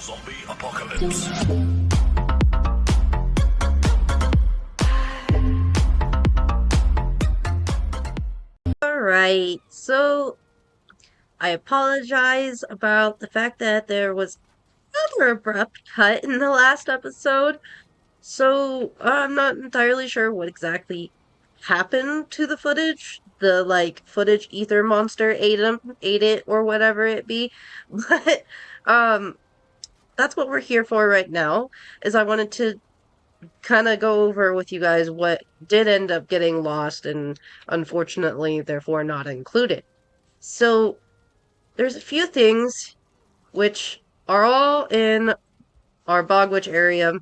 Zombie apocalypse. Alright, so I apologize about the fact that there was another abrupt cut in the last episode. So I'm not entirely sure what exactly happened to the footage. The footage ether monster ate it or whatever it be. But um that's what we're here for right now, is I wanted to kind of go over with you guys what did end up getting lost and unfortunately therefore not included. So there's a few things which are all in our Bogwitch area. I'm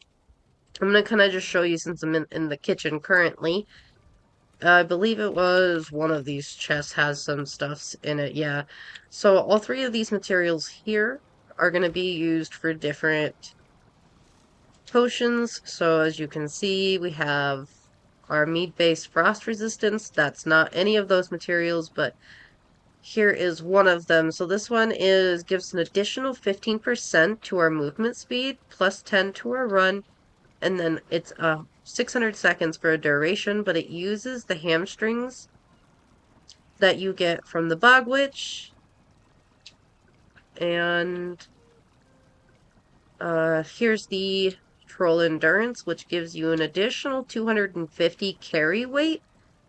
gonna kind of just show you since I'm in the kitchen currently. I believe it was one of these chests has some stuffs in it, yeah. So all three of these materials here are gonna be used for different potions. So as you can see, we have our mead-based frost resistance. That's not any of those materials, but here is one of them. So this one gives an additional 15% to our movement speed, plus 10 to our run, and then it's 600 seconds for a duration, but it uses the hamstrings that you get from the Bog Witch. And here's the Troll Endurance, which gives you an additional 250 carry weight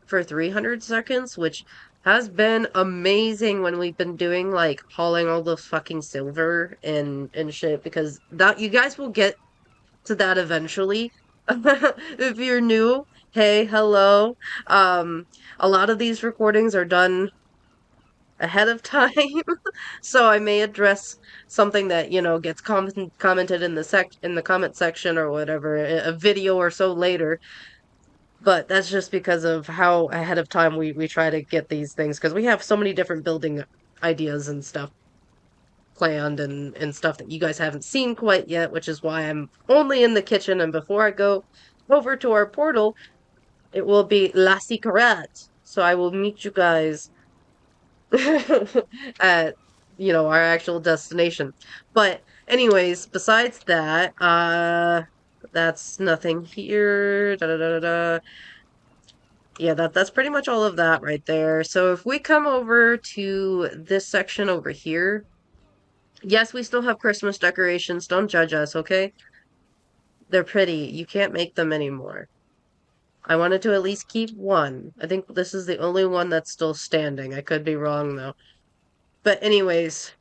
for 300 seconds, which has been amazing when we've been doing like hauling all those fucking silver and shit, because that you guys will get to that eventually. If you're new, hey, hello. Um, a lot of these recordings are done ahead of time, so I may address something that, gets commented in the comment section or whatever, a video or so later. But that's just because of how ahead of time we try to get these things, because we have so many different building ideas and stuff planned and stuff that you guys haven't seen quite yet, which is why I'm only in the kitchen. And before I go over to our portal, it will be La Secrète. So I will meet you guys at, our actual destination. But anyways, besides that, that's nothing here. Da da da da da. Yeah, that's pretty much all of that right there. So if we come over to this section over here, yes, we still have Christmas decorations. Don't judge us, okay? They're pretty. You can't make them anymore. I wanted to at least keep one. I think this is the only one that's still standing. I could be wrong though. But anyways,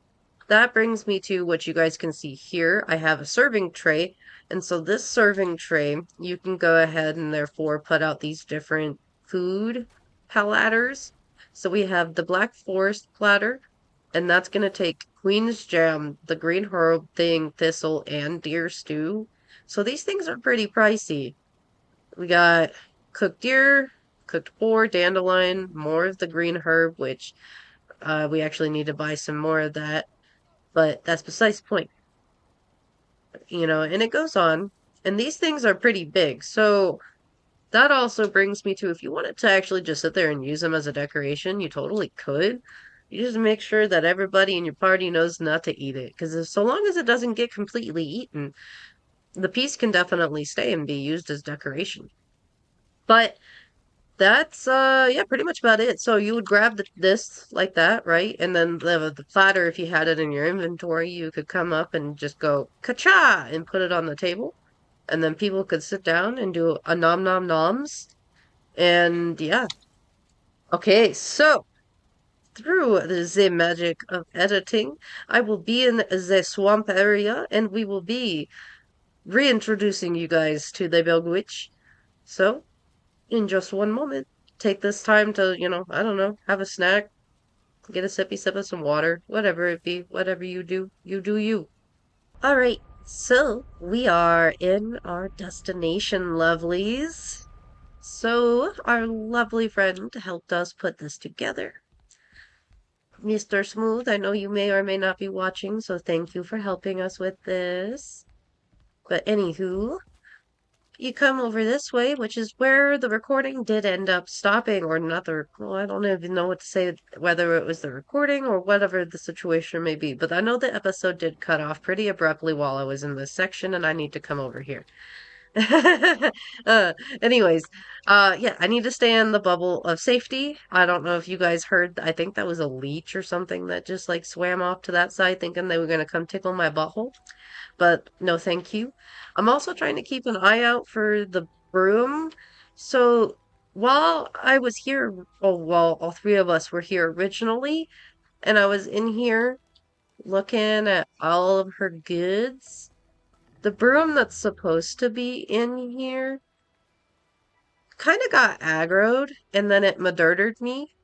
that brings me to what you guys can see here. I have a serving tray, and so this serving tray, you can go ahead and therefore put out these different food platters. So we have the Black Forest platter, and that's going to take Queen's Jam, the green herb thing, thistle, and deer stew. So these things are pretty pricey. We got cooked deer, cooked boar, dandelion, more of the green herb, which we actually need to buy some more of that, but that's besides the point. And it goes on. And these things are pretty big. So that also brings me to, if you wanted to actually just sit there and use them as a decoration, you totally could. You just make sure that everybody in your party knows not to eat it. Because so long as it doesn't get completely eaten, the piece can definitely stay and be used as decoration. But that's yeah, pretty much about it. So you would grab this like that, right? And then the platter, if you had it in your inventory, you could come up and just go ka-cha and put it on the table. And then people could sit down and do a nom nom noms. And yeah. Okay, so through the magic of editing, I will be in the swamp area and we will be reintroducing you guys to the Bell Witch. So in just one moment. Take this time to, I don't know, have a snack, get a sippy sip of some water, whatever it be, whatever you do you. All right, so we are in our destination, lovelies. So our lovely friend helped us put this together. Mr. Smooth, I know you may or may not be watching, so thank you for helping us with this. But anywho, you come over this way, which is where the recording did end up stopping, or not well, I don't even know what to say, whether it was the recording or whatever the situation may be. But I know the episode did cut off pretty abruptly while I was in this section, and I need to come over here. uh, anyways, yeah, I need to stay in the bubble of safety. I don't know if you guys heard, I think that was a leech or something that just like swam off to that side thinking they were gonna come tickle my butthole. But no, thank you. I'm also trying to keep an eye out for the broom. So while I was here, oh, well, all three of us were here originally, and I was in here looking at all of her goods. The broom that's supposed to be in here kind of got aggroed, and then it murdered me.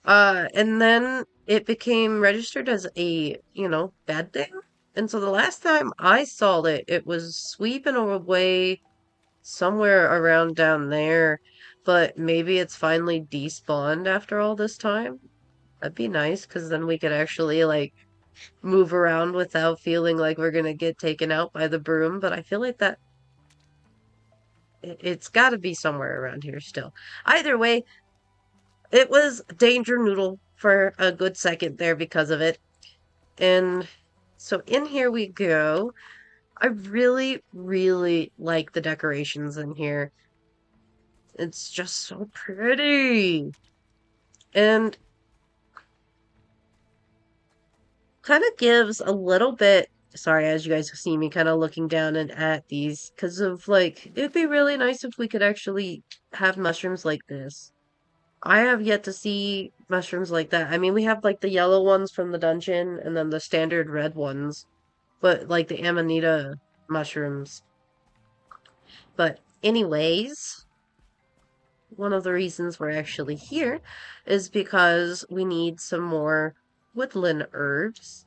And then it became registered as a, bad thing. And so the last time I saw it, it was sweeping away somewhere around down there. But maybe it's finally despawned after all this time. That'd be nice, because then we could actually, like, move around without feeling like we're gonna get taken out by the broom. But I feel like that it's gotta be somewhere around here still. Either way, it was Danger Noodle for a good second there because of it. And so in here we go. I really, really like the decorations in here. It's just so pretty. And kind of gives a little bit, sorry, as you guys see me kind of looking down and at these, because of like, it'd be really nice if we could actually have mushrooms like this. I have yet to see mushrooms like that. I mean, we have like the yellow ones from the dungeon and then the standard red ones, but like the Amanita mushrooms. But anyways, one of the reasons we're actually here is because we need some more woodland herbs.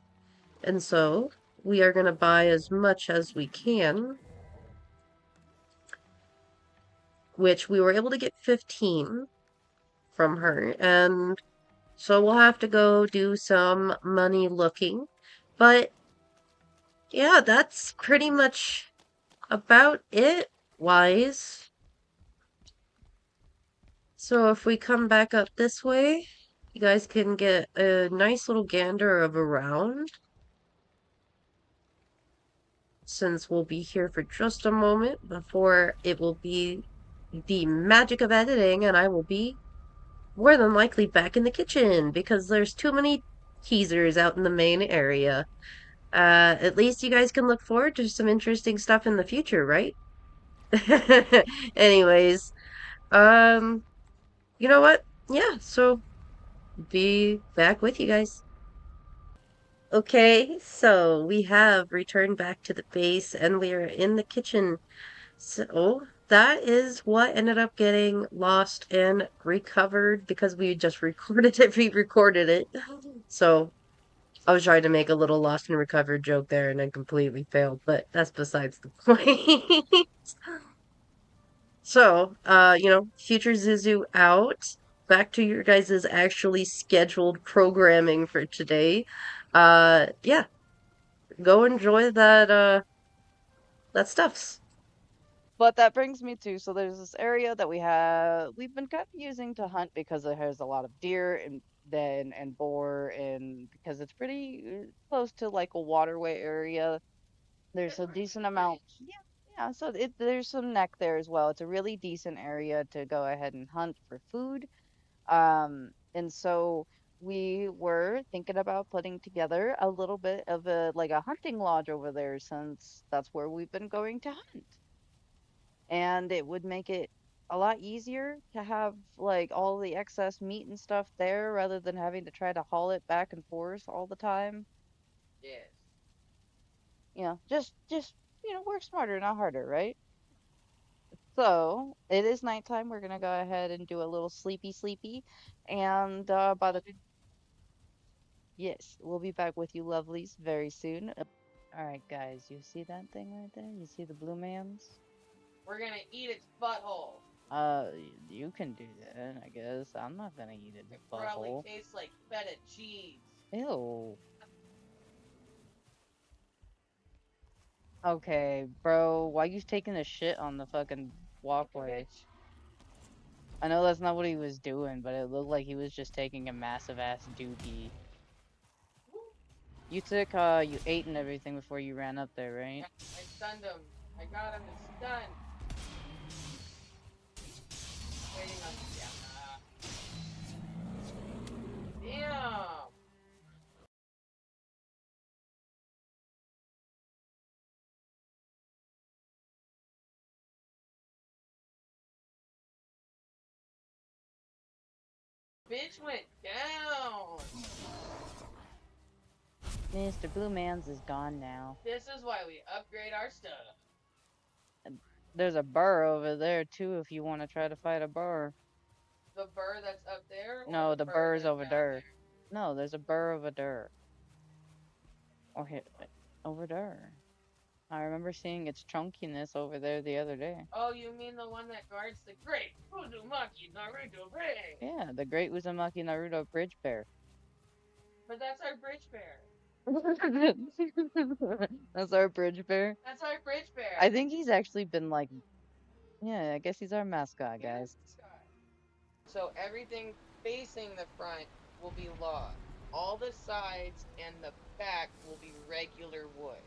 And so we are going to buy as much as we can, which we were able to get 15 from her. And so we'll have to go do some money looking. But yeah, that's pretty much about it, wise. So if we come back up this way, you guys can get a nice little gander of around. Since we'll be here for just a moment before it will be the magic of editing, and I will be more than likely back in the kitchen because there's too many teasers out in the main area. At least you guys can look forward to some interesting stuff in the future, right? Anyways, um, you know what? Yeah, so be back with you guys. Okay, so we have returned back to the base and we are in the kitchen. So that is what ended up getting lost and recovered because we just recorded it, re-recorded it. So I was trying to make a little lost and recovered joke there and then completely failed, but that's besides the point. So, future Zuzu out. Back to your guys' actually scheduled programming for today. Yeah, go enjoy that stuffs. But that brings me to, so there's this area that we've been kind of using to hunt because it has a lot of deer and boar, and because it's pretty close to like a waterway area. There's a decent amount. Yeah, yeah. So there's some neck there as well. It's a really decent area to go ahead and hunt for food. And so we were thinking about putting together a little bit of a hunting lodge over there, since that's where we've been going to hunt, and it would make it a lot easier to have like all the excess meat and stuff there rather than having to try to haul it back and forth all the time. Just work smarter, not harder, right? So it is nighttime. We're gonna go ahead and do a little sleepy, and by the yes, we'll be back with you, lovelies, very soon. All right, guys, you see that thing right there? You see the blue man's? You can do that, I guess. I'm not gonna eat its butthole. Ew. Okay, bro, why you taking a shit on the fucking walkway? I know that's not what he was doing, but it looked like he was just taking a massive ass dookie. You took, you ate and everything before you ran up there, right? I stunned him. I got him. It's stunned. Waiting on. Yeah. Damn. Bitch went down. Mr. Blue Man's is gone now. This is why we upgrade our stuff. And there's a burr over there too if you want to try to fight a burr. The burr that's up there, or No, the the burr burr's that's over down there. there. No, there's a burr over there. Or over there. I remember seeing its chunkiness over there the other day. Oh, you mean the one that guards the great Uzumaki Naruto Bridge? Yeah, the Great Uzumaki Naruto Bridge Bear. But that's our bridge bear. That's our bridge bear. That's our bridge bear. I think he's actually been like, yeah, I guess he's our mascot, guys. So everything facing the front will be log. All the sides and the back will be regular wood.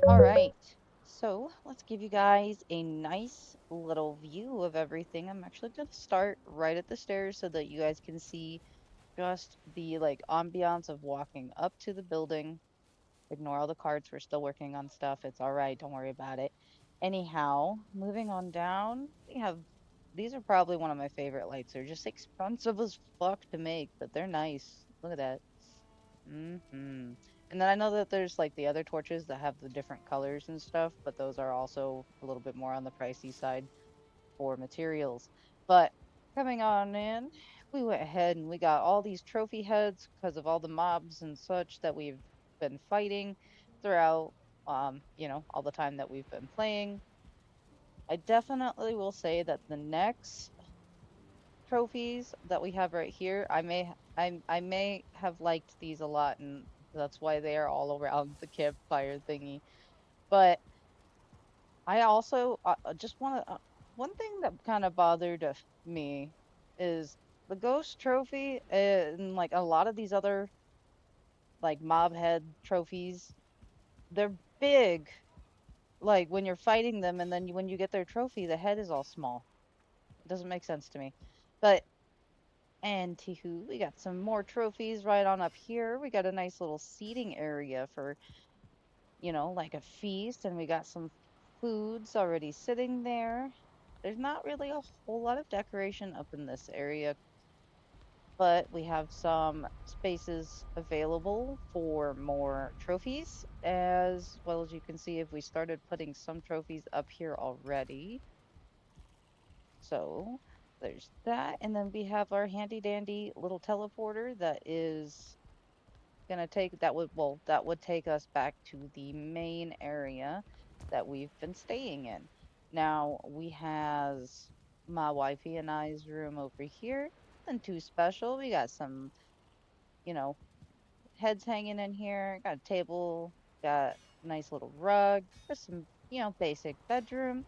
All right. So let's give you guys a nice little view of everything. I'm actually going to start right at the stairs so that you guys can see just the like ambiance of walking up to the building. Ignore all the cards. We're still working on stuff. It's all right. Don't worry about it. Anyhow, moving on down, we have these are probably one of my favorite lights. They're just expensive as fuck to make, but they're nice. Look at that. And then I know that there's like the other torches that have the different colors and stuff, but those are also a little bit more on the pricey side for materials. But coming on in, we went ahead and we got all these trophy heads because of all the mobs and such that we've been fighting throughout all the time that we've been playing. I definitely will say that the next trophies that we have right here, I may have liked these a lot, and that's why they are all around the campfire thingy. But I also just want to one thing that kind of bothered me is the ghost trophy and like a lot of these other like mob head trophies, they're big. Like when you're fighting them, and then when you get their trophy, the head is all small. It doesn't make sense to me. But anywho, we got some more trophies right on up here. We got a nice little seating area for, like a feast, and we got some foods already sitting there. There's not really a whole lot of decoration up in this area, but we have some spaces available for more trophies, as well as you can see if we started putting some trophies up here already. So there's that, and then we have our handy dandy little teleporter that is gonna take that would take us back to the main area that we've been staying in. Now we has my wifey and I's room over here. Nothing too special. We got some, you know, heads hanging in here. Got a table. Got a nice little rug. Just some, basic bedroom.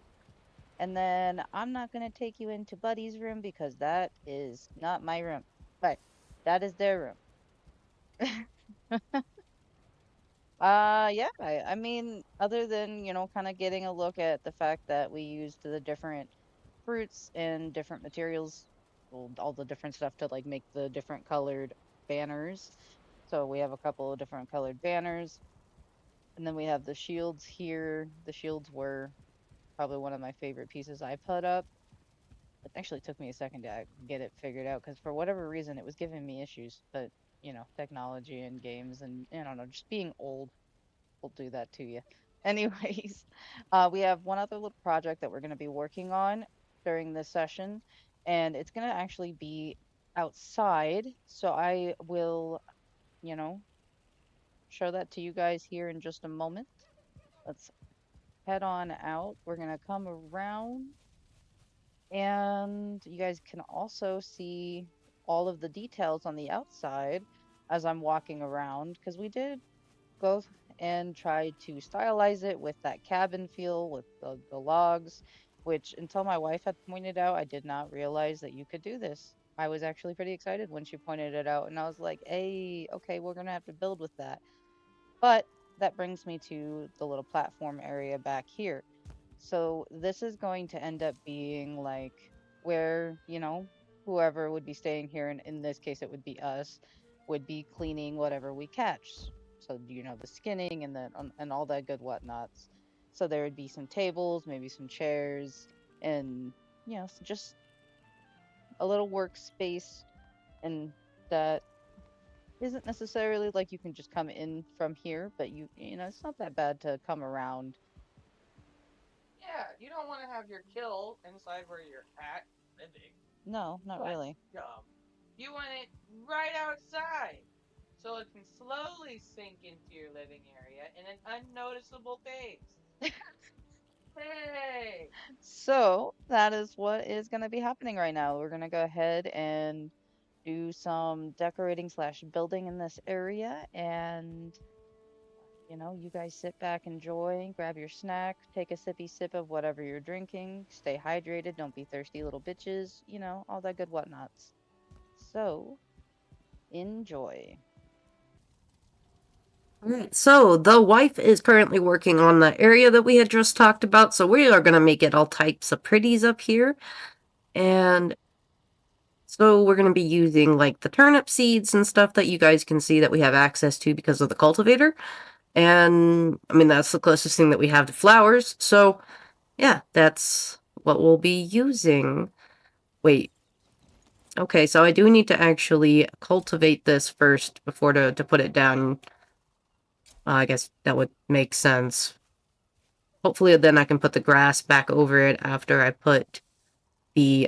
And then I'm not gonna take you into Buddy's room because that is not my room. But that is their room. Yeah, I mean, other than, kind of getting a look at the fact that we used the different fruits and different materials, well, all the different stuff to like make the different colored banners. So we have a couple of different colored banners, and then we have the shields here. The shields were probably one of my favorite pieces I put up. It actually took me a second to get it figured out because for whatever reason it was giving me issues. But, technology and games and I don't know, just being old will do that to you. Anyways, we have one other little project that we're going to be working on during this session, and it's going to actually be outside. So I will, you know, show that to you guys here in just a moment. Let's head on out. We're going to come around, and you guys can also see all of the details on the outside as I'm walking around because we did go and try to stylize it with that cabin feel with the logs, which until my wife had pointed out, I did not realize that you could do this. I was actually pretty excited when she pointed it out, and I was like, hey, okay, we're gonna have to build with that. But that brings me to the little platform area back here. So this is going to end up being like where, whoever would be staying here, and in this case it would be us, would be cleaning whatever we catch. So, the skinning and and all that good whatnots. So there would be some tables, maybe some chairs, and just a little workspace, and that isn't necessarily like you can just come in from here, but it's not that bad to come around. Yeah, you don't want to have your kill inside where you're at living. No, not That's really. dumb. You want it right outside so it can slowly sink into your living area in an unnoticeable pace. Hey! So that is what is going to be happening right now. We're going to go ahead and do some decorating slash building in this area. And, you guys sit back, enjoy, grab your snack, take a sippy sip of whatever you're drinking, stay hydrated, don't be thirsty little bitches, all that good whatnots. So enjoy. Alright, so the wife is currently working on the area that we had just talked about, so we are going to make it all types of pretties up here. And so we're going to be using like the turnip seeds and stuff that you guys can see that we have access to because of the cultivator. And I mean, that's the closest thing that we have to flowers. So yeah, that's what we'll be using. Wait. Okay, so I do need to actually cultivate this first before to put it down. I guess that would make sense. Hopefully then I can put the grass back over it after I put the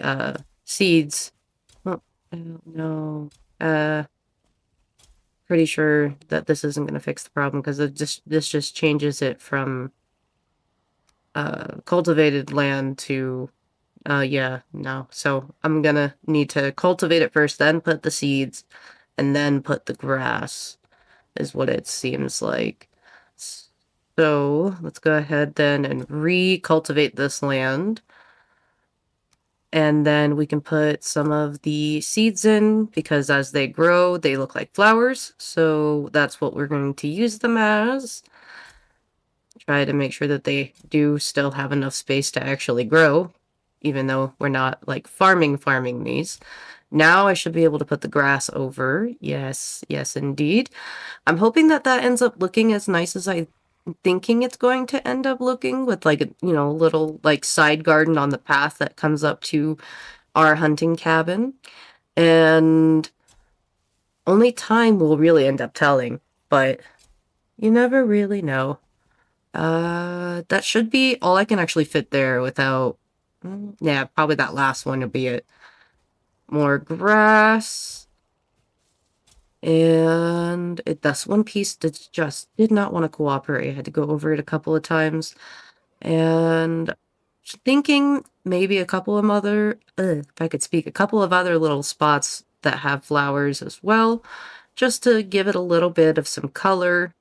seeds. Oh, I don't know. Pretty sure that this isn't going to fix the problem because this just changes it from cultivated land to yeah, no. So I'm gonna need to cultivate it first, then put the seeds, and then put the grass, is what it seems like. So let's go ahead then and recultivate this land. and then we can put some of the seeds in because as they grow, they look like flowers. So that's what we're going to use them as. Try to make sure that they do still have enough space to actually grow, even though we're not like farming these. Now I should be able to put the grass over. Yes, yes, indeed. I'm hoping that that ends up looking as nice as I'm thinking it's going to end up looking, with like a, little like side garden on the path that comes up to our hunting cabin. And only time will really end up telling, but you never really know. That should be all I can actually fit there without, yeah, probably that last one will be it. More grass. And that's one piece that just did not want to cooperate. I had to go over it a couple of times. And thinking maybe a couple of other, if I could speak, a couple of other little spots that have flowers as well, just to give it a little bit of some color,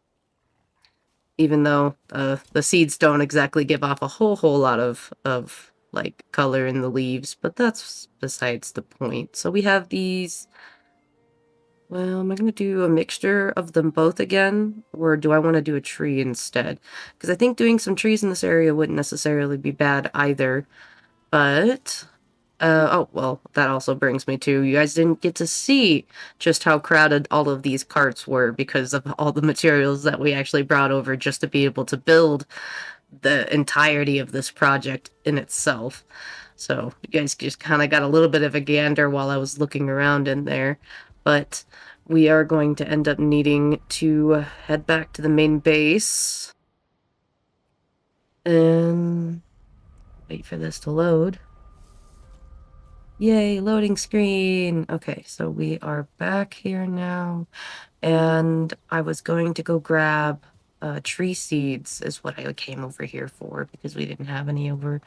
even though the seeds don't exactly give off a whole lot of like color in the leaves, but that's besides the point. So we have these. Well, am I going to do a mixture of them both again, or do I want to do a tree instead? Because I think doing some trees in this area wouldn't necessarily be bad either, but... oh, well, that also brings me to, you guys didn't get to see just how crowded all of these carts were because of all the materials that we actually brought over just to be able to build the entirety of this project in itself. So you guys just kind of got a little bit of a gander while I was looking around in there. But we are going to end up needing to head back to the main base. And wait for this to load. Yay, loading screen. Okay, so we are back here now. And I was going to go grab tree seeds is what I came over here for because we didn't have any over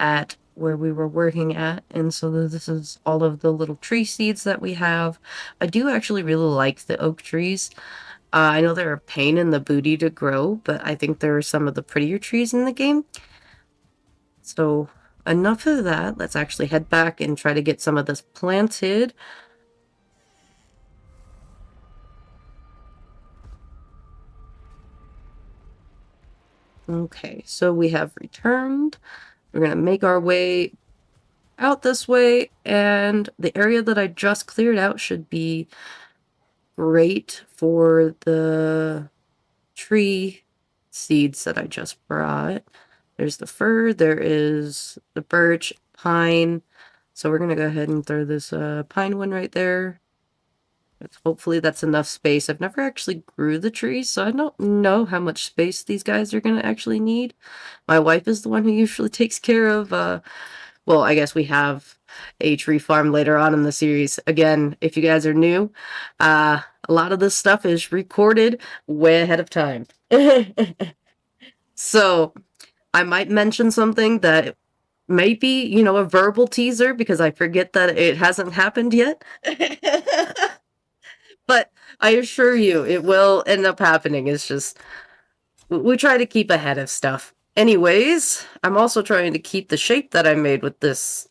at where we were working at. And so this is all of the little tree seeds that we have. I do actually really like the oak trees. I know they're a pain in the booty to grow, but I think they're some of the prettier trees in the game. So enough of that. Let's actually head back and try to get some of this planted. Okay, so we have returned. We're going to make our way out this way, and the area that I just cleared out should be great for the tree seeds that I just brought. There's the fir, there is the birch, pine. So we're going to go ahead and throw this pine one right there. Hopefully that's enough space. I've never actually grew the trees, so I don't know how much space these guys are going to actually need. My wife is the one who usually takes care of, well, I guess we have a tree farm later on in the series. Again, if you guys are new, a lot of this stuff is recorded way ahead of time. So I might mention something that might be, a verbal teaser because I forget that it hasn't happened yet. But I assure you, it will end up happening. It's just, we try to keep ahead of stuff. Anyways, I'm also trying to keep the shape that I made with this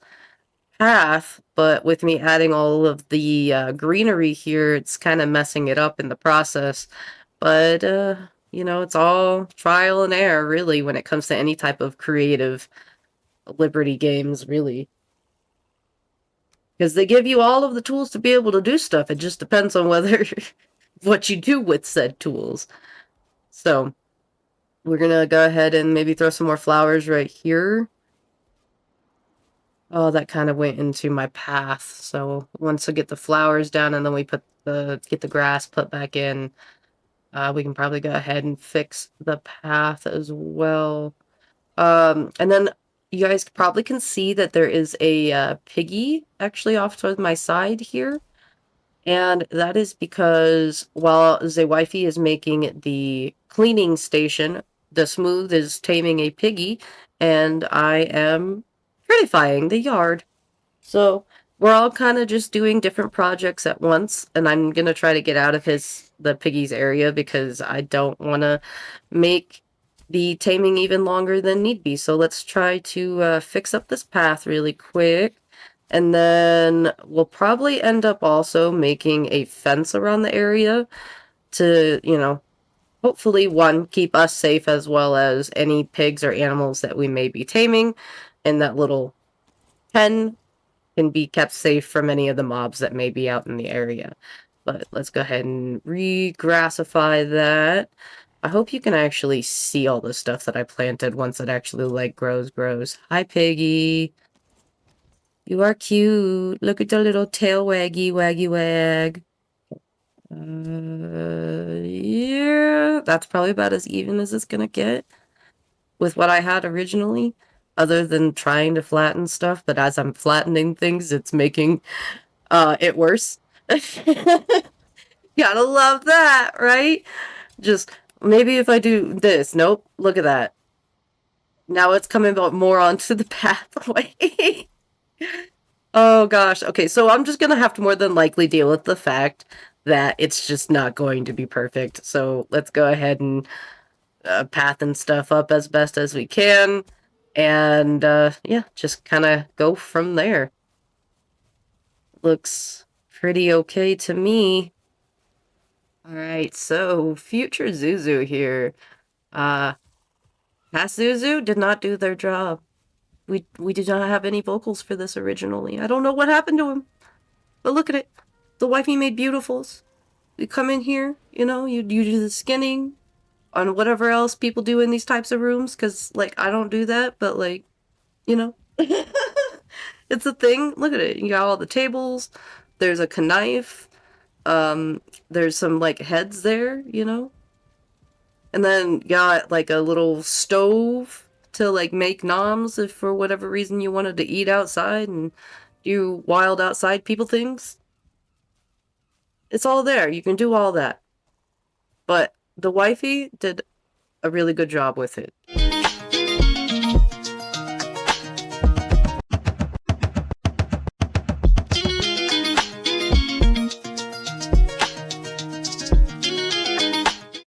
path, but with me adding all of the greenery here, it's kind of messing it up in the process. But, it's all trial and error, really, when it comes to any type of creative Liberty games, really. Because they give you all of the tools to be able to do stuff. It just depends on whether what you do with said tools. So, we're gonna go ahead and maybe throw some more flowers right here. Oh, that kind of went into my path. So once I get the flowers down and then we get the grass put back in, we can probably go ahead and fix the path as well. And then you guys probably can see that there is a piggy actually off to my side here. And that is because while Wifey is making the cleaning station, the Smooth is taming a piggy, and I am prettifying the yard. So we're all kind of just doing different projects at once, and I'm gonna try to get out of the piggy's area because I don't want to make the taming even longer than need be. So let's try to fix up this path really quick. And then we'll probably end up also making a fence around the area to, hopefully, one, keep us safe as well as any pigs or animals that we may be taming. And that little pen can be kept safe from any of the mobs that may be out in the area. But let's go ahead and re-grassify that. I hope you can actually see all the stuff that I planted once it actually, like, grows. Hi, Piggy. You are cute. Look at the little tail waggy wag. Yeah, that's probably about as even as it's gonna get with what I had originally, other than trying to flatten stuff, but as I'm flattening things, it's making it worse. Gotta love that, right? Just maybe if I do this. Nope, look at that. Now it's coming about more onto the pathway. Oh gosh. Okay, so I'm just gonna have to more than likely deal with the fact that it's just not going to be perfect. So let's go ahead and path and stuff up as best as we can. And yeah, just kind of go from there. Looks pretty okay to me. Alright, so future Zuzu here. Uh, past Zuzu did not do their job. We did not have any vocals for this originally. I don't know what happened to him. But look at it. The wifey made beautifuls. You come in here, you do the skinning on whatever else people do in these types of rooms, because, like, I don't do that, but, like, you know. It's a thing. Look at it. You got all the tables. There's a knife. There's some, like, heads there, And then got, like, a little stove to, like, make noms if for whatever reason you wanted to eat outside and do wild outside people things. It's all there. You can do all that. But the wifey did a really good job with it.